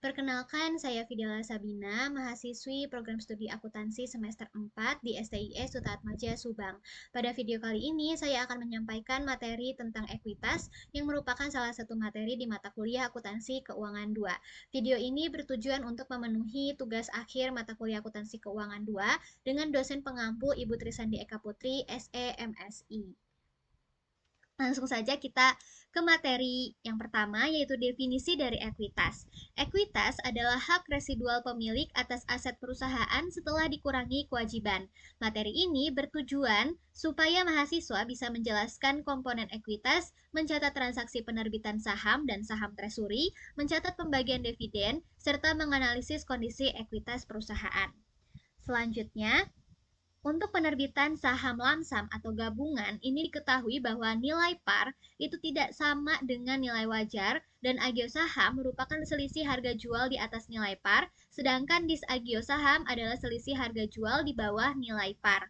Perkenalkan, saya Fidela Sabina, mahasiswi program studi akuntansi semester 4 di STIS Sutatmaja Subang. Pada video kali ini, saya akan menyampaikan materi tentang ekuitas yang merupakan salah satu materi di mata kuliah akuntansi keuangan 2. Video ini bertujuan untuk memenuhi tugas akhir mata kuliah akuntansi keuangan 2 dengan dosen pengampu Ibu Trisandi Eka Putri, SE MSI. Langsung saja kita ke materi yang pertama, yaitu definisi dari ekuitas. Ekuitas adalah hak residual pemilik atas aset perusahaan setelah dikurangi kewajiban. Materi ini bertujuan supaya mahasiswa bisa menjelaskan komponen ekuitas, mencatat transaksi penerbitan saham dan saham treasury, mencatat pembagian dividen, serta menganalisis kondisi ekuitas perusahaan. Selanjutnya, untuk penerbitan saham lamsam atau gabungan, ini diketahui bahwa nilai par itu tidak sama dengan nilai wajar dan agio saham merupakan selisih harga jual di atas nilai par, sedangkan disagio saham adalah selisih harga jual di bawah nilai par.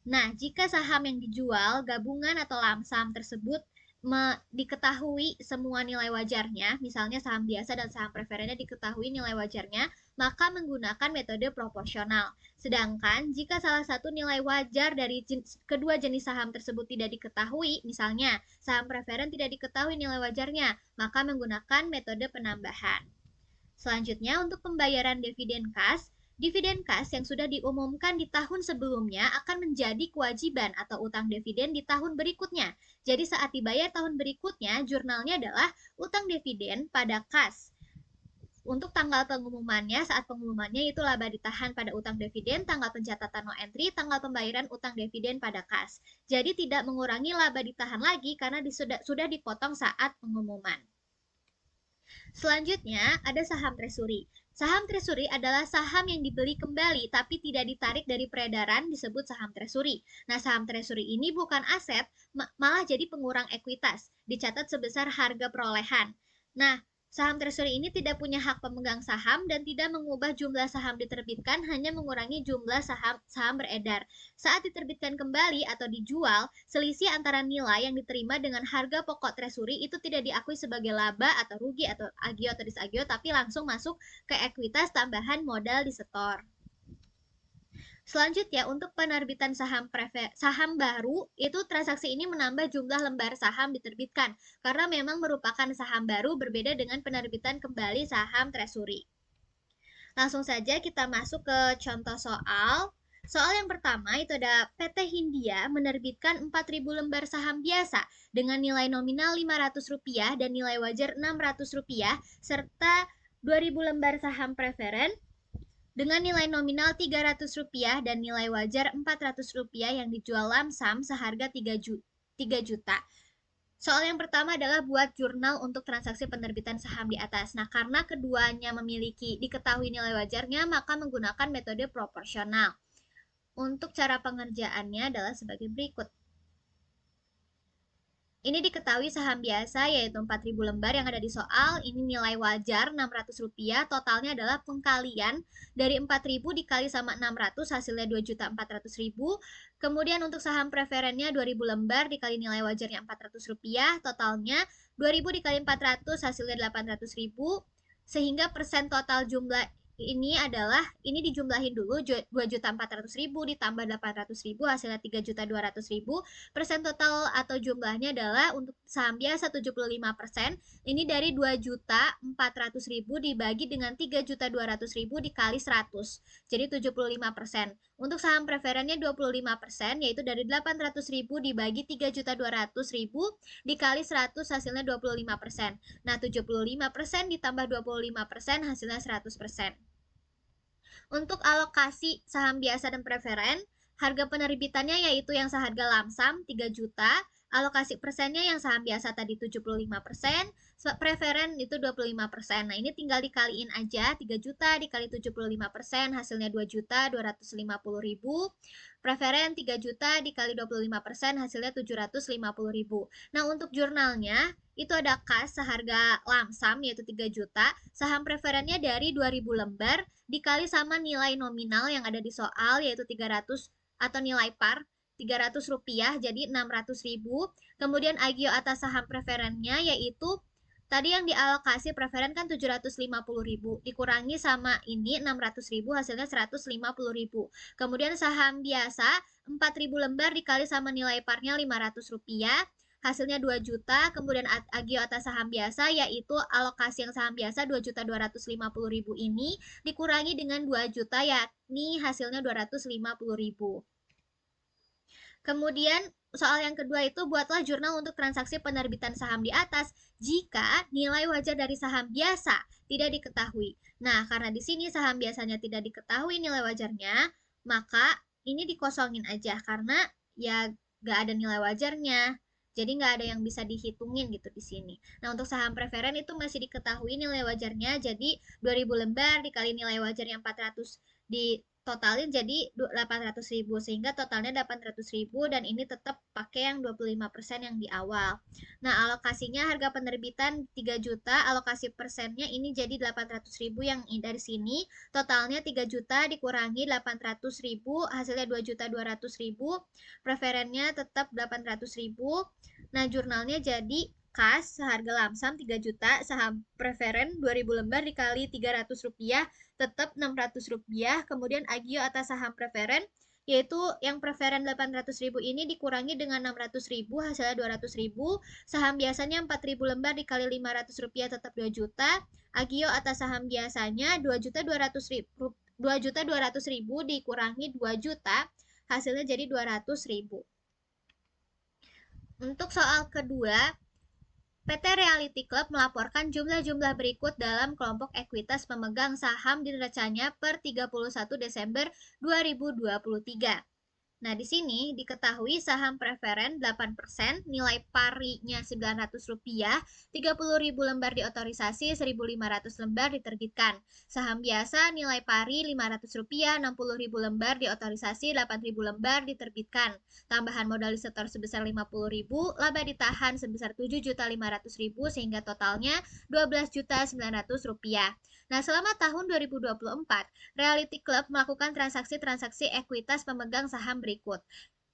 Nah, jika saham yang dijual, gabungan atau lamsam tersebut diketahui semua nilai wajarnya, misalnya saham biasa dan saham preferennya diketahui nilai wajarnya, maka menggunakan metode proporsional. Sedangkan jika salah satu nilai wajar dari kedua jenis saham tersebut tidak diketahui, misalnya saham preferen tidak diketahui nilai wajarnya, maka menggunakan metode penambahan. Selanjutnya, untuk pembayaran dividen kas yang sudah diumumkan di tahun sebelumnya akan menjadi kewajiban atau utang dividen di tahun berikutnya. Jadi saat dibayar tahun berikutnya, jurnalnya adalah utang dividen pada kas. Untuk tanggal pengumumannya, saat pengumumannya itu laba ditahan pada utang dividen, tanggal pencatatan no entry, tanggal pembayaran utang dividen pada kas. Jadi tidak mengurangi laba ditahan lagi karena sudah dipotong saat pengumuman. Selanjutnya, ada saham treasury. Saham treasury adalah saham yang dibeli kembali tapi tidak ditarik dari peredaran disebut saham treasury. Nah, saham treasury ini bukan aset, malah jadi pengurang ekuitas, dicatat sebesar harga perolehan. Nah, saham treasury ini tidak punya hak pemegang saham dan tidak mengubah jumlah saham diterbitkan, hanya mengurangi jumlah saham beredar. Saat diterbitkan kembali atau dijual, selisih antara nilai yang diterima dengan harga pokok treasury itu tidak diakui sebagai laba atau rugi atau agio atau disagio, tapi langsung masuk ke ekuitas tambahan modal disetor. Selanjutnya, untuk penerbitan saham baru, itu transaksi ini menambah jumlah lembar saham diterbitkan, karena memang merupakan saham baru berbeda dengan penerbitan kembali saham treasury. Langsung saja kita masuk ke contoh soal. Soal yang pertama itu ada PT Hindia menerbitkan 4.000 lembar saham biasa dengan nilai nominal Rp500 dan nilai wajar Rp600 serta 2.000 lembar saham preferen dengan nilai nominal Rp300 dan nilai wajar Rp400 yang dijual lamsam seharga 3 juta. Soal yang pertama adalah buat jurnal untuk transaksi penerbitan saham di atas. Nah, karena keduanya memiliki diketahui nilai wajarnya, maka menggunakan metode proporsional. Untuk cara pengerjaannya adalah sebagai berikut. Ini diketahui saham biasa yaitu 4.000 lembar yang ada di soal. Ini nilai wajar Rp600. Totalnya adalah pengkalian dari 4.000 dikali sama 600 hasilnya 2.400.000. Kemudian untuk saham preferennya 2.000 lembar dikali nilai wajarnya Rp400. Totalnya 2.000 dikali 400 hasilnya 800.000. Sehingga persen total jumlah ini adalah, ini dijumlahin dulu 2.400.000 ditambah 800.000 hasilnya 3.200.000. Persen total atau jumlahnya adalah untuk saham biasa 75%. Ini dari 2.400.000 dibagi dengan 3.200.000 dikali 100. Jadi 75%. Untuk saham preferennya 25%, yaitu dari 800.000 dibagi 3.200.000 dikali 100 hasilnya 25%. Nah, 75% ditambah 25% hasilnya 100%. Untuk alokasi saham biasa dan preferen, harga penerbitannya yaitu yang seharga lamsam 3 juta, alokasi persennya yang saham biasa tadi 75%, preferen itu 25%. Nah, ini tinggal dikaliin aja, 3 juta dikali 75%, hasilnya 2.250.000. Preferen 3 juta dikali 25%, hasilnya 750.000. Nah, untuk jurnalnya, itu ada kas seharga lamsam yaitu 3 juta, saham preferennya dari 2.000 lembar, dikali sama nilai nominal yang ada di soal yaitu 300 atau nilai par Rp300 jadi 600.000. Kemudian agio atas saham preferennya yaitu Tadi yang dialokasi preferen kan 750.000, dikurangi sama ini 600.000, hasilnya 150.000. Kemudian saham biasa 4.000 lembar dikali sama nilai parnya Rp500, hasilnya 2 juta. Kemudian agio atas saham biasa, yaitu alokasi yang saham biasa 2.250.000 ini dikurangi dengan 2 juta, yakni hasilnya 250.000. Kemudian soal yang kedua itu, buatlah jurnal untuk transaksi penerbitan saham di atas jika nilai wajar dari saham biasa tidak diketahui. Nah, karena di sini saham biasanya tidak diketahui nilai wajarnya, maka ini dikosongin aja karena ya nggak ada nilai wajarnya. Jadi nggak ada yang bisa dihitungin gitu di sini. Nah, untuk saham preferen itu masih diketahui nilai wajarnya, jadi 2.000 lembar dikali nilai wajarnya 400 di totalin jadi 800.000, sehingga totalnya 800.000, dan ini tetap pakai yang 25% yang di awal. Nah, alokasinya harga penerbitan 3 juta, alokasi persennya ini jadi 800.000 yang dari sini, totalnya 3 juta dikurangi 800.000, hasilnya 2.200.000, preferennya tetap 800.000. Nah, jurnalnya jadi kas seharga lamsam 3 juta, saham preferen 2.000 lembar dikali Rp300, tetap Rp600. Kemudian agio atas saham preferen, yaitu yang preferen 800.000 ini dikurangi dengan 600.000, hasilnya 200.000. Saham biasanya 4.000 lembar dikali Rp500, tetap 2 juta. Agio atas saham biasanya 2.200.000, 2.200.000 dikurangi 2 juta, hasilnya jadi 200.000. Untuk soal kedua, PT Realty Club melaporkan jumlah-jumlah berikut dalam kelompok ekuitas pemegang saham di neracanya per 31 Desember 2023. Nah, di sini diketahui saham preferen 8%, nilai parinya Rp900, 30.000 lembar diotorisasi, 1.500 lembar diterbitkan. Saham biasa nilai pari Rp500, 60.000 lembar diotorisasi, 8.000 lembar diterbitkan. Tambahan modal disetor sebesar 50.000, laba ditahan sebesar 7.500.000, sehingga totalnya Rp12.900. Nah, selama tahun 2024, Realty Club melakukan transaksi-transaksi ekuitas pemegang saham berikut.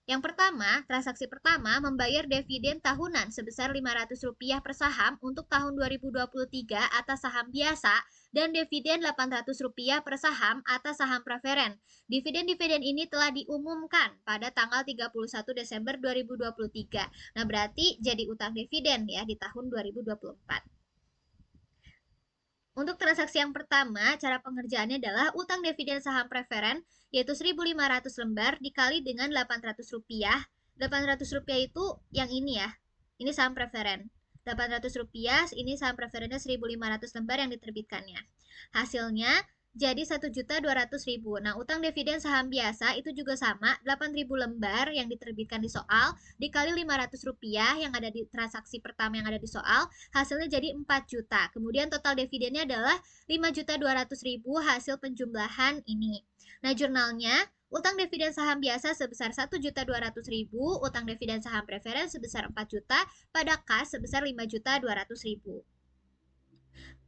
Yang pertama, transaksi pertama membayar dividen tahunan sebesar Rp500 per saham untuk tahun 2023 atas saham biasa dan dividen Rp800 per saham atas saham preferen. Dividen-dividen ini telah diumumkan pada tanggal 31 Desember 2023. Nah, berarti jadi utang dividen ya di tahun 2024. Untuk transaksi yang pertama, cara pengerjaannya adalah utang dividen saham preferen, yaitu 1.500 lembar dikali dengan Rp800. Rp800 itu yang ini ya, ini saham preferen. Rp800, ini saham preferennya 1.500 lembar yang diterbitkannya. Hasilnya jadi 1.200.000. Nah, utang dividen saham biasa itu juga sama, 8.000 lembar yang diterbitkan di soal, dikali Rp500 yang ada di transaksi pertama yang ada di soal, hasilnya jadi 4 juta. Kemudian total dividennya adalah 5.200.000 hasil penjumlahan ini. Nah, jurnalnya, utang dividen saham biasa sebesar 1.200.000, utang dividen saham preferen sebesar 4 juta, pada kas sebesar 5.200.000.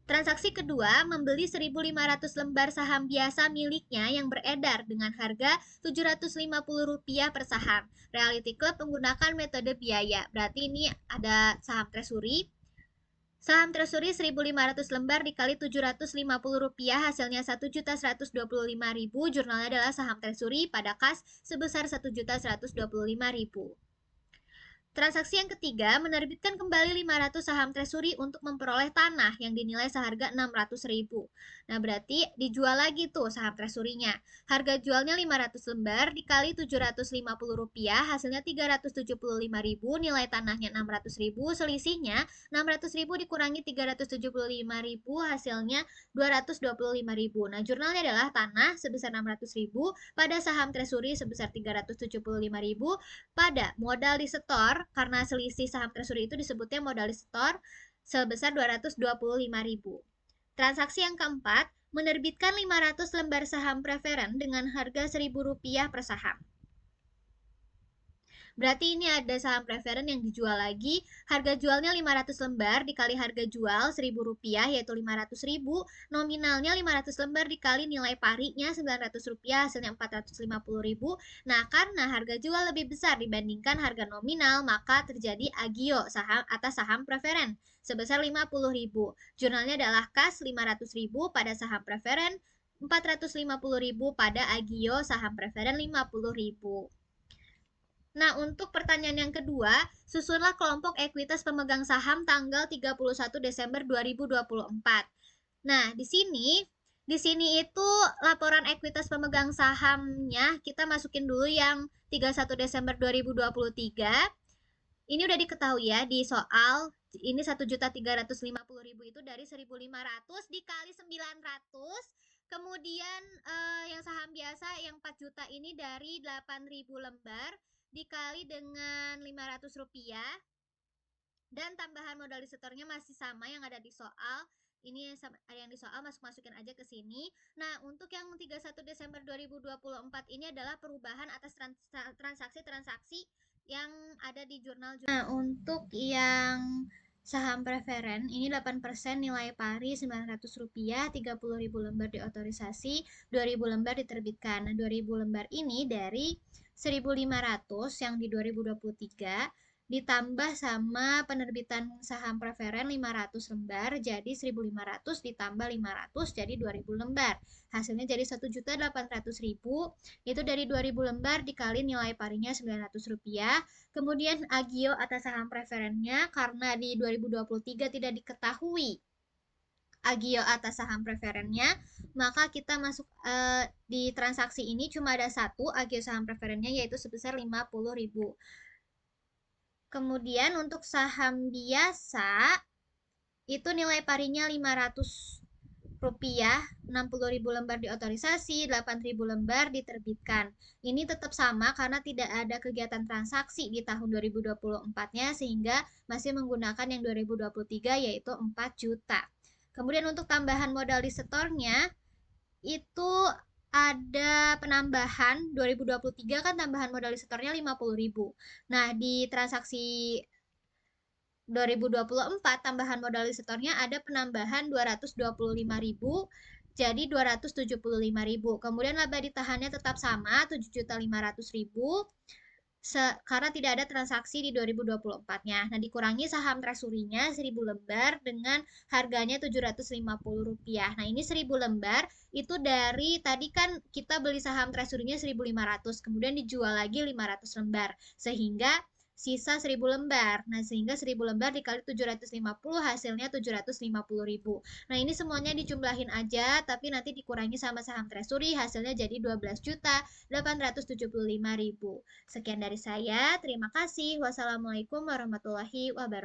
Transaksi kedua, membeli 1.500 lembar saham biasa miliknya yang beredar dengan harga Rp750 per saham. Realty Club menggunakan metode biaya. Berarti ini ada saham treasury. Saham treasury 1.500 lembar dikali Rp750, hasilnya Rp1.125.000. Jurnalnya adalah saham treasury pada kas sebesar Rp1.125.000. Transaksi yang ketiga, menerbitkan kembali 500 saham treasury untuk memperoleh tanah yang dinilai seharga 600.000. Nah, berarti dijual lagi tuh saham treasury-nya. Harga jualnya 500 lembar dikali Rp750, hasilnya Rp375.000, nilai tanahnya 600.000, selisihnya 600.000 dikurangi Rp375.000, hasilnya Rp225.000. Nah, jurnalnya adalah tanah sebesar 600.000 pada saham treasury sebesar Rp375.000 pada modal disetor, karena selisih saham treasury itu disebutnya modal disetor, sebesar Rp225.000. Transaksi yang keempat, menerbitkan 500 lembar saham preferen dengan harga Rp1.000 per saham. Berarti ini ada saham preferen yang dijual lagi. Harga jualnya 500 lembar dikali harga jual Rp1.000 yaitu 500.000. Nominalnya 500 lembar dikali nilai parinya Rp900 hasilnya Rp450.000. Nah, karena harga jual lebih besar dibandingkan harga nominal, maka terjadi agio saham atas saham preferen sebesar Rp50.000. Jurnalnya adalah kas Rp500.000 pada saham preferen, Rp450.000 pada agio saham preferen Rp50.000. Nah, untuk pertanyaan yang kedua, susunlah kelompok ekuitas pemegang saham tanggal 31 Desember 2024. Nah, di sini itu laporan ekuitas pemegang sahamnya kita masukin dulu yang 31 Desember 2023. Ini udah diketahui ya di soal. Ini 1.350.000 itu dari 1.500 dikali 900. Kemudian yang saham biasa yang 4 juta ini dari 8.000 lembar dikali dengan Rp500 dan tambahan modal disetornya masih sama yang ada di soal. Ini ada yang di soal, masukin aja ke sini. Nah, untuk yang 31 Desember 2024 ini adalah perubahan atas transaksi-transaksi yang ada di jurnal. Nah, untuk yang saham preferen ini 8% nilai pari Rp900, 30.000 lembar diotorisasi, 2.000 lembar diterbitkan. Nah, 2.000 lembar ini dari 1.500 yang di 2023 ditambah sama penerbitan saham preferen 500 lembar, jadi 1.500 ditambah 500 jadi 2.000 lembar. Hasilnya jadi 1.800.000. Itu dari 2.000 lembar dikali nilai parinya Rp900. Kemudian agio atas saham preferennya karena di 2023 tidak diketahui agio atas saham preferennya, maka kita masuk di transaksi ini cuma ada satu agio saham preferennya yaitu sebesar 50.000. Kemudian untuk saham biasa itu nilai parinya Rp500, 60.000 lembar diotorisasi, 8.000 lembar diterbitkan. Ini tetap sama karena tidak ada kegiatan transaksi di tahun 2024-nya sehingga masih menggunakan yang 2023 yaitu 4 juta. Kemudian untuk tambahan modal disetornya itu ada penambahan 2023 kan tambahan modal disetornya 50.000. Nah, di transaksi 2024 tambahan modal disetornya ada penambahan 225.000 jadi 275.000. Kemudian laba ditahannya tetap sama 7.500.000 karena tidak ada transaksi di 2024-nya. Nah, dikurangi saham treasury-nya 1.000 lembar dengan harganya Rp750. Nah, ini 1.000 lembar itu dari tadi kan kita beli saham treasury-nya 1.500, kemudian dijual lagi 500 lembar sehingga sisa 1.000 lembar. Nah, sehingga 1.000 lembar dikali 750 hasilnya 750.000. Nah, ini semuanya dijumlahin aja, tapi nanti dikurangi sama saham treasury, hasilnya jadi 12.875.000. Sekian dari saya, terima kasih. Wassalamualaikum warahmatullahi wabarakatuh.